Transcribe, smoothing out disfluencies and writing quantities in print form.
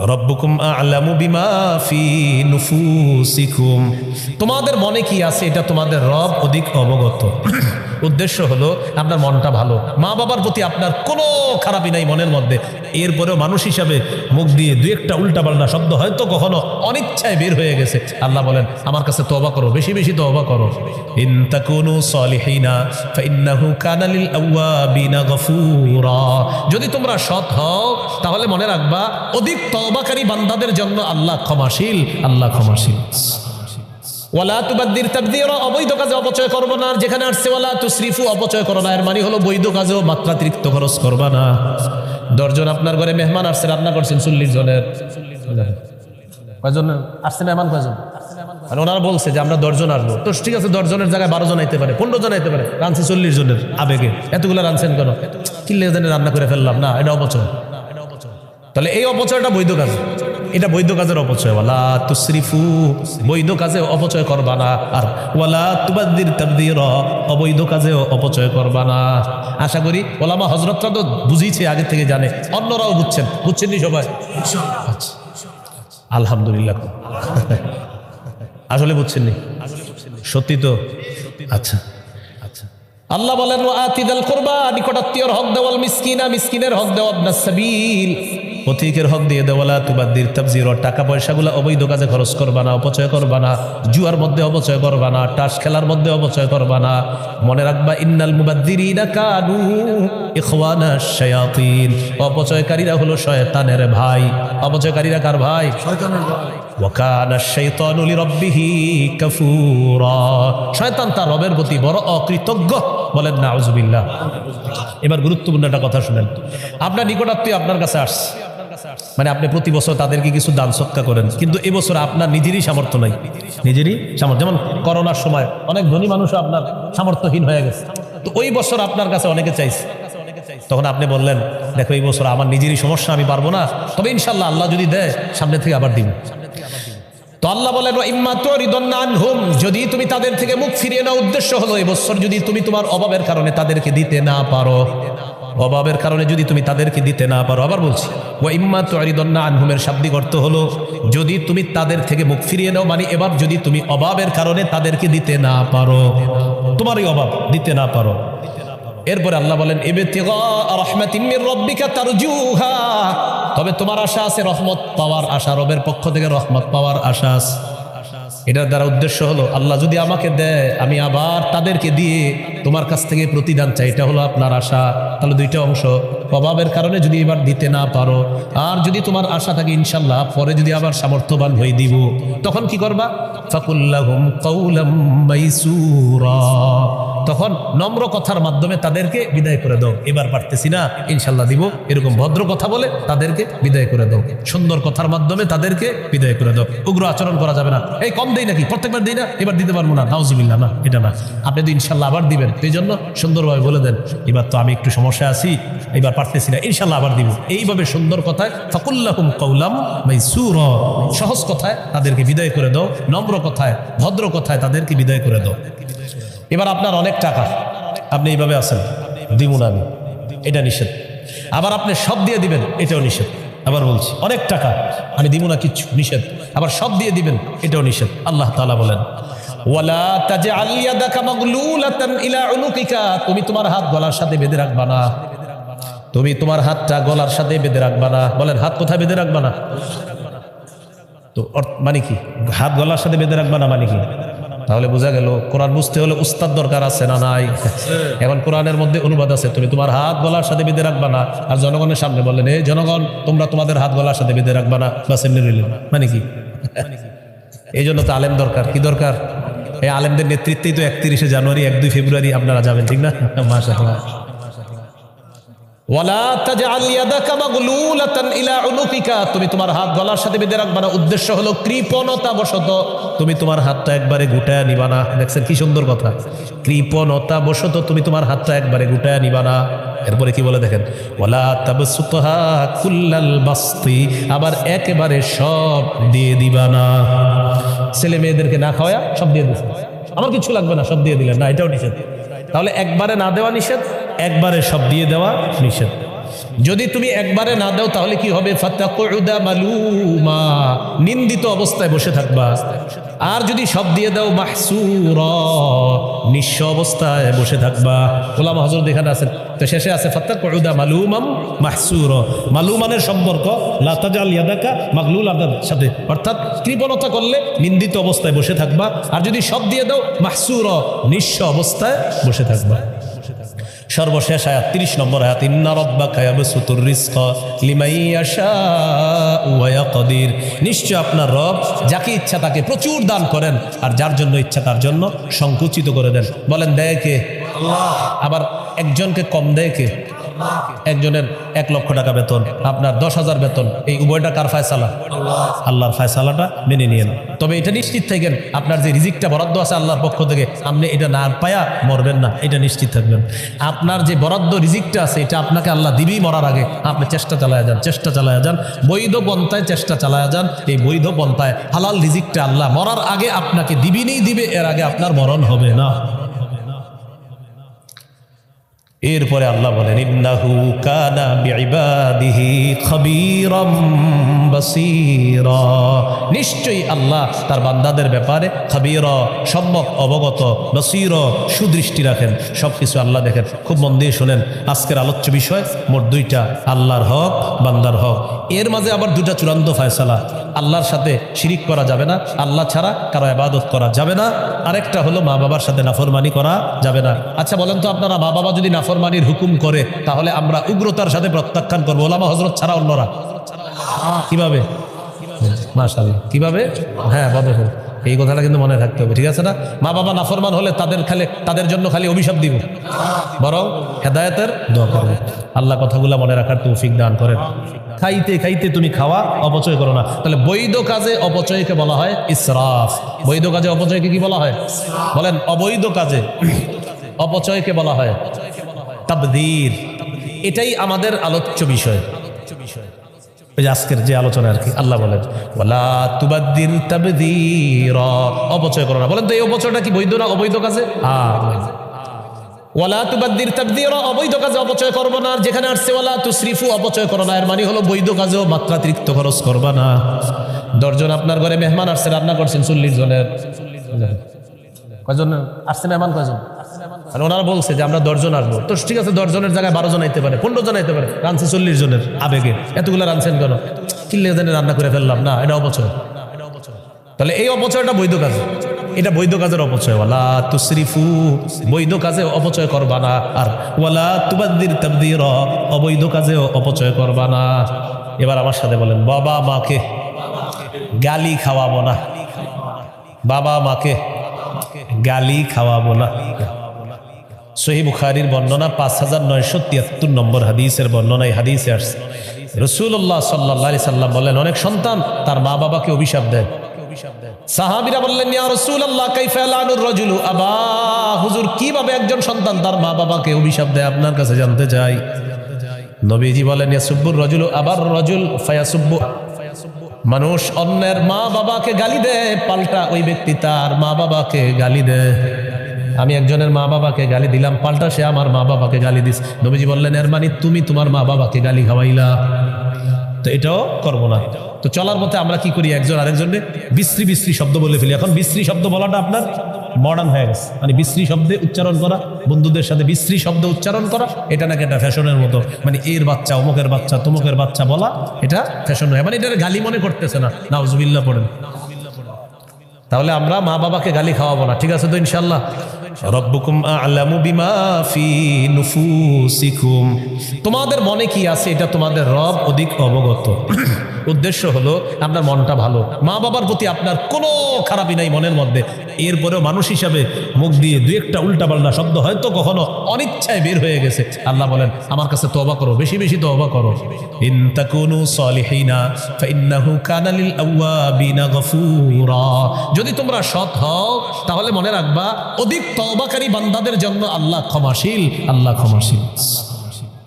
রব্বুকুম আ'লামু বিমা ফি নুফুসিকুম, তোমাদের মনে কি আছে এটা তোমাদের রব অধিক অবগত। উদ্দেশ্য হলো আপনার মনটা ভালো, মা বাবার প্রতি আপনার কোনো খারাপই নাই মনের মধ্যে, এরপরেও মানুষ হিসাবে মুখ দিয়ে দুই একটা উল্টাপাল্টা শব্দ হয়তো কখনো অনিচ্ছায় বের হয়ে গেছে। আল্লাহ বলেন আমার কাছে তওবা করো, বেশি বেশি তওবা করো। ইন তাকুনু সলিহিনা ফাইন্নাহু কানা লিল আওয়াবিনা গফুরা, যদি তোমরা সৎ হও তাহলে মনে রাখবা অধিক তওবাকারী বান্দাদের জন্য আল্লাহ ক্ষমাশীল, আল্লাহ ক্ষমাশীল। ওয়ালা তুবাদ্দির তাবদীরা, অবৈধ কাজে অপচয় করবে না। যেখানে আসছে ওয়ালা তুসরিফু, অপচয় করো না, এর মানে হলো বৈধ কাজেও মাত্রাতিরিক্ত খরচ করবা না। 10 জন আপনার ঘরে মেহমান আসছে, রান্না করছেন 40 জনের, কয়জন আসছে মেহমান, কয়জন? আর ওনারা বলছে যে আমরা 10 জন আসবো, তো ঠিক আছে 10 জনের জায়গায় 12 জন আইতে পারে, 15 জন আইতে পারে, রাঁধছে 40 জনের আবেগে, এতগুলো রাঁধছেন কেন? কিল্লে জানে রান্না করে ফেললাম না, এটা অপচয়। তাহলে এই অপচয়টা বৈধ কাজ, এটা বৈধ কাজের অপচয়। ওয়ালা তুসরিফু, বৈধ কাজে অপচয় করবা না। আর ওয়ালা তুবাদ্দির তাবদীরা, অবৈধ কাজেও অপচয় করবা না। আশা করি ওলামা হযরতরা তো বুঝিয়েছে, আগে থেকে জানে, অন্যরাও বুঝছেন, বুঝছেন নি সবাই? আচ্ছা, আলহামদুলিল্লাহ। আসলে বুঝছেন নি? সত্যি তো? আচ্ছা আচ্ছা। আল্লাহ বলেন ওয়াতিদাল কুরবা, নিকটাত্মীয়র হক দেওয়াল মিসকিনা, মিসকিনের হক দেওয়া, ইবনাস সাবিল, পথিকের হক দিয়ে দেওয়ালা, তুবাদ্দির তাবযীরা, টাকা পয়সাগুলো অবৈধ কাজে খরচ করবা না, অপচয় করবা না, জুয়ার মধ্যে অপচয় করবা না, টাস খেলার মধ্যে অপচয় করবা না। মনে রাখবা ইন্নাল মুবাদ্দিরিনা কানু ইখওয়ানাশ শায়াতিন, অপচয়কারীরা হলো শয়তানের ভাই। অপচয়কারীরা কার ভাই? শয়তানের ভাই। ওয়া কানাশ শাইতানু লিরাব্বিহি কাফুরা, শয়তান তার রবের প্রতি বড় অকৃতজ্ঞ। বলেন নাউযুবিল্লাহ। এবার গুরুত্বপূর্ণ একটা কথা শুনেন। আপনার নিকটাত্মীয় আপনার কাছে আসছে, মানে আপনি প্রতি বছর তাদেরকে কিছু দান সৎকা করেন, কিন্তু এবছর আপনার নিজেরই সামর্থ্য নাই, নিজেরই সামর্থ্য। যেমন করোনার সময় অনেক ধনী মানুষও আপনার সামর্থ্যহীন হয়ে গেছে, তো ওই বছর আপনার কাছে অনেকে চাইছে, তখন আপনি বললেন দেখো এই বছর আমার নিজেরই সমস্যা, আমি পারবো না, তবে ইনশাল্লাহ আল্লাহ যদি দেয় সামনে থেকে আবার দিব। তো আল্লাহ বলেন ইম্মা তুরিদুন্না আনহুম, যদি তুমি তাদের থেকে মুখ ফিরিয়ে নাও, উদ্দেশ্য হলো এবছর যদি তুমি তোমার অভাবের কারণে তাদেরকে দিতে না পারো, অভাবের কারণে যদি তুমি তাদেরকে দিতে না পারো, আবার বলছি ওয়া ইম্মা তুরিদুন্না আনহুমের শাব্দিক অর্থ হলো যদি তুমি তাদের থেকে মুখ ফিরিয়ে নাও, মানে এবার যদি তুমি অভাবের কারণে তাদেরকে দিতে না পারো, তোমারই অভাব, দিতে না পারো। এরপরে আল্লাহ বলেন ইবতিগা রাহমাতিম মির রাব্বিকা তারজুহা, তবে তোমার আশা আছে রহমত পাওয়ার আশা, রবের পক্ষ থেকে রহমত পাওয়ার আশা আছে। এটার দ্বারা উদ্দেশ্য হলো আল্লাহ যদি আমাকে দেয় আমি আবার তাদেরকে দিয়ে তোমার কাছ থেকে প্রতিদান চাই, এটা হলো আপনার আশা। তাহলে দুইটা অংশ, অভাবের কারণে যদি এবার দিতে না পারো, আর যদি তোমার আশা থাকে ইনশাল্লাহ পরে যদি আবার সামর্থ্যবান হয়ে দিব, তখন কি করবা? ফাকুল্লাহুম কাউলাম মাইসুরা, তখন নম্র কথার মাধ্যমে তাদেরকে বিদায় করে দাও, এবার পারতেছি না ইনশাল্লাহ দিব, এরকম ভদ্র কথা বলে তাদেরকে বিদায় করে দাও, সুন্দর কথার মাধ্যমে তাদেরকে বিদায় করে দাও। উগ্র আচরণ করা যাবে না, এই কম দেই নাকি, প্রত্যেকবার দিই না, এবার দিতে পারবো না, নাউজুবিল্লাহ, না এটা না, আপনি তো ইনশাল্লাহ আবার দিবেন, এই জন্য সুন্দরভাবে বলে দেন এবার তো আমি একটু সমস্যায় আছি, এবার পারতেছি না, ইনশাল্লাহ আবার দিব। এইভাবে সুন্দর কথায় ফাকুল্লাহুম কাউলাম মাইসুরা, সহজ কথায় তাদেরকে বিদায় করে দাও, নম্র কথায় ভদ্র কথায় তাদেরকে বিদায় করে দাও। এবার আপনার অনেক টাকা, আপনি এইভাবে আছেন, দিব না আমি, এটা নিষেধ। আবার আপনি সব দিয়ে দিবেন, এটাও নিষেধ। আবার বলছি অনেক টাকা আমি দিব না, কিচ্ছু নিষেধ। আবার সব দিয়ে দিবেন, এটাও নিষেধ। আল্লাহ তাআলা বলেন ওয়ালা তাজআল ইয়াদাকা মাগলুলাতান ইলা উনুকিকা, তুমি তোমার হাত গলার সাথে বেঁধে রাখবা না, তুমি তোমার হাতটা গলার সাথে বেঁধে রাখবা না। বলেন হাত কোথায় বেঁধে রাখবা না? তো মানে কি হাত গলার সাথে বেঁধে রাখবা না মানে কি? তাহলে বোঝা গেল কোরআন বুঝতে হলে উস্তাদ দরকার আছে না নাই? এখন কোরআনের মধ্যে অনুবাদ আছে, তুমি তোমার হাত গলার সাথে বেঁধে রাখবা না, আর জনগণের সামনে বললেন এই জনগণ তোমরা তোমাদের হাত গলার সাথে বেঁধে রাখবা না, বাস এমনি রইলেন, মানে কি? এই জন্য তো আলেম দরকার। কি দরকার? এই আলেমদের নেতৃত্বেই তো 31শে জানুয়ারি 1-2 ফেব্রুয়ারি আপনারা যাবেন, ঠিক না? মাশাআল্লাহ। ওয়ালা তাজআল ইয়াদাকা মাগলুলাতান ইলা উনুকিকা, তুমি তোমার হাত গলার সাথে বেঁধে রাখবা না, উদ্দেশ্য হলো কৃপণতা বশত তুমি তোমার হাতটা একবারে গুটায়া নিবা না। দেখছেন কি সুন্দর কথা, কৃপণতা বশত তুমি তোমার হাতটা একবারে গুটায়া নিবা না। এরপরে কি বলে দেখেন ওয়ালা তাবসুতহা কুল্লাল বাসতি, আবার একেবারে সব দিয়ে দিবা না। ছেলে মেয়েদেরকে না খাওয়া সব দিয়ে দিছে, আমার কিছু লাগবে না, সব দিয়ে দিলেন না, এটাও নিষেধ। তাহলে একবারে না দেওয়া নিষেধ, একবারে সব দিয়ে দেওয়া নিষেধ। যদি তুমি একবারে না দাও তাহলে কি হবে? ফাতাকুদা মালুমা, নিন্দিত অবস্থায় বসে থাকবা। আর যদি সব দিয়ে দাও মাহসুরা, নিঃস্ব অবস্থায় বসে থাকবা। ওলামা হযরত এখানে আছেন, তো শেষে আছে ফাতাকুদা মালুমাম মাহসুরা। মালুমানের সম্পর্ক লা তাজাল ইয়াদাকা মাগলুলাতার সাথে, অর্থাৎ কৃপণতা করলে নিন্দিত অবস্থায় বসে থাকবা। আর যদি সব দিয়ে দাও মাহসুরা, নিঃস্ব অবস্থায় বসে থাকবা। সর্বশেষ আয়াত 30 নম্বর আয়াত, ইন্না রাব্বাকা ইয়াবসুতুর রিজকা লিমান ইয়াশাউ ওয়া ইয়াকদির, নিশ্চয় আপনার রব যাকে ইচ্ছা তাকে প্রচুর দান করেন, আর যার জন্য ইচ্ছা তার জন্য সংকুচিত করে দেন। বলেন দেয় কে? আল্লাহ। আবার একজনকে কম দেয় কে? একজনের 1 লক্ষ টাকা বেতন, আপনার 10,000 বেতন, এই উভয়টা কার ফায়সালা? আল্লাহর ফায়সালাটা মেনে নিয়েন। তবে এটা নিশ্চিত থাকেন আপনার যে রিজিকটা বরাদ্দ আছে আল্লাহর পক্ষ থেকে, আপনি এটা না পায়া মরবেন না, এটা নিশ্চিত থাকবেন। আপনার যে বরাদ্দ রিজিকটা আছে এটা আপনাকে আল্লাহ দিবেই মরার আগে। আপনি চেষ্টা চালায়া যান, চেষ্টা চালায়া যান, বৈধ পন্থায় চেষ্টা চালায়া যান। এই বৈধ পন্থায় হালাল রিজিকটা আল্লাহ মরার আগে আপনাকে দিবিনেই দিবে, এর আগে আপনার মরণ হবে না। এরপরে আল্লাহ বলেন ইন্নাহু কানা বিইবাদিহি খাবীরাম বাসীরা, নিশ্চয়ই আল্লাহ তার বান্দাদের ব্যাপারে খাবীরা, সম্যক অবগত, বাসীরা, সুদৃষ্টি রাখেন, সবকিছু আল্লাহ দেখেন। খুব মন দিয়ে শোনেন, আজকের আলোচ্য বিষয় মোট 2টা, আল্লাহর হক, বান্দার হক। এর মাঝে আবার 2টা চূড়ান্ত ফয়সালা। আল্লাহর সাথে শিরিক করা যাবে না, আল্লাহ ছাড়া কারো ইবাদত করা যাবে না। আরেকটা হলো মা বাবার সাথে নাফরমানি করা যাবে না। আচ্ছা বলেন তো আপনারা, মা বাবা যদি নাফরমানির হুকুম করে তাহলে আমরা উগ্রতার সাথে প্রত্যাখ্যান করবো, ওলামা হযরত ছাড়া অন্যরা? কিভাবে? মাশাআল্লাহ, কিভাবে? হ্যাঁ, বদর। এই কথাটা কিন্তু মনে রাখতে হবে, ঠিক আছে না? মা বাবা নাফরমান হলে তাদের জন্য খালি অভিশাপ দিব, বরং হেদায়েতের দোয়া করব। আল্লাহ কথাগুলো মনে রাখার তৌফিক দান করেন। খাইতে খাইতে তুমি খাওয়া অপচয় করো না। তাহলে বৈধ কাজে অপচয়কে বলা হয় ইসরাফ। বৈধ কাজে অপচয়কে কি বলা হয়? বলেন। অবৈধ কাজে অপচয়কে বলা হয় তাবদীর। এটাই আমাদের আলোচ্য বিষয়, আজকের যে আলোচনা আর কি। আল্লাহ বলেন ওয়ালা তুবাদদির তাবদীরা, অপচয় করো না। বলেন তো এই অপচয়টা কি বৈধ না অবৈধ কাজে? ওয়ালা তুবাদদির তাবদীরা, অবৈধ কাজে অপচয় করবো না। আর যেখানে আসছে ওয়ালা তুসরিফু, অপচয় করো না, এর মানে হলো বৈধ কাজেও মাত্রাতিরিক্ত খরচ করবা না। 10 জন আপনার ঘরে মেহমান আসছে, রান্না করছেন 40 জনের, কয়জন আসছে মেহমান? কয়জন? আর ওনারা বলছে যে আমরা 10 জন আসবো, তো ঠিক আছে, 10 জনের জায়গায় 12 জন আইতে পারে, 15 জন আইতে পারে, রানছে 40 জনের আবেগে। এতগুলো রানছেন কেন? কিল্লে জানে রান্না করে ফেললাম না, এটা অপচয়। তাহলে এই অপচয়টা বৈধ কাজ, এটা বৈধ কাজের অপচয়। ওয়ালা তুসরিফু, বৈধ কাজে অপচয় করবা না। আর ওয়ালা তুবাদদির তাবদীরা, অবৈধ কাজে অপচয় করবা না। এবার আমার সাথে বলেন, বাবা মাকে গালি খাওয়াবো না। বাবা মাকে গালি খাওয়াবো না। সহিহ বুখারীর বর্ণনা 5973 নম্বর হাদিসের বর্ণনায় হাদিসে আসছে রাসূলুল্লাহ সাল্লাল্লাহু আলাইহি সাল্লাম বলেন, অনেক সন্তান তার মা বাবাকে অভিশাপ দেয়। সাহাবীরা বললেন, ইয়া রাসূলুল্লাহ কাইফা লানুর রাজুলু আবা, হুজুর কিভাবে একজন সন্তান তার মা বাবাকে অভিশাপ দেয়, আপনার কাছে জানতে চাই। নবীজি বলেন, ইয়াসুব্বুর রাজুলু আবার রাজুল ফায়াসুব্বু, মানুষ অন্যের মা বাবাকে গালি দেয়, পাল্টা ওই ব্যক্তি তার মা বাবাকে গালি দেয়। আমি একজনের মা বাবাকে গালি দিলাম, পাল্টা সে আমার মা বাবাকে গালি দিস। নবীজি বললেন, এর মানে তুমি তোমার মা বাবাকে গালি খাওয়াইলা। তো এটাও করবো না। তো চলার পথে আমরা কি করি, একজন আরেকজনের বিশ্রী বিশ্রী শব্দ বলে ফেলি। এখন বিশ্রী শব্দ বলাটা আপনার মডার্ন হয়ে গেছে, মানে বিশ্রী শব্দে উচ্চারণ করা, বন্ধুদের সাথে বিশ্রী শব্দ উচ্চারণ করা, এটা নাকি একটা ফ্যাশনের মতো, মানে এর বাচ্চা, অমুকের বাচ্চা, তমুকের বাচ্চা বলা, এটা ফ্যাশন হয়, মানে এটা গালি মনে করতেছে না। নাউজুবিল্লাহ পড়েন। তাহলে আমরা মা বাবাকে গালি খাওয়াবো না, ঠিক আছে তো ইনশাআল্লাহ? রব্বুকুম আ'লামু বিমা ফি নুফুসিকুম, তোমাদের মনে কি আছে এটা তোমাদের রব অধিক অবগত। উদ্দেশ্য হলো আপনার মনটা ভালো, মা বাবার প্রতি আপনার কোনো খারাপই নাই মনের মধ্যে। এরপরেও মানুষ হিসাবে মুখ দিয়ে 2-1টা উল্টাপাল্টা শব্দ হয়তো কখনো অনিচ্ছায় বের হয়ে গেছে। আল্লাহ বলেন, আমার কাছে তওবা করো, বেশি বেশি তওবা করো। ইন তাকুনু সলিহিনা ফাইন্নাহু কানা লিল আওয়াবিনা গফুরা, যদি তোমরা সৎ হও তাহলে মনে রাখবা অধিক তওবাকারী বান্দাদের জন্য আল্লাহ ক্ষমাশীল, আল্লাহ ক্ষমাশীল।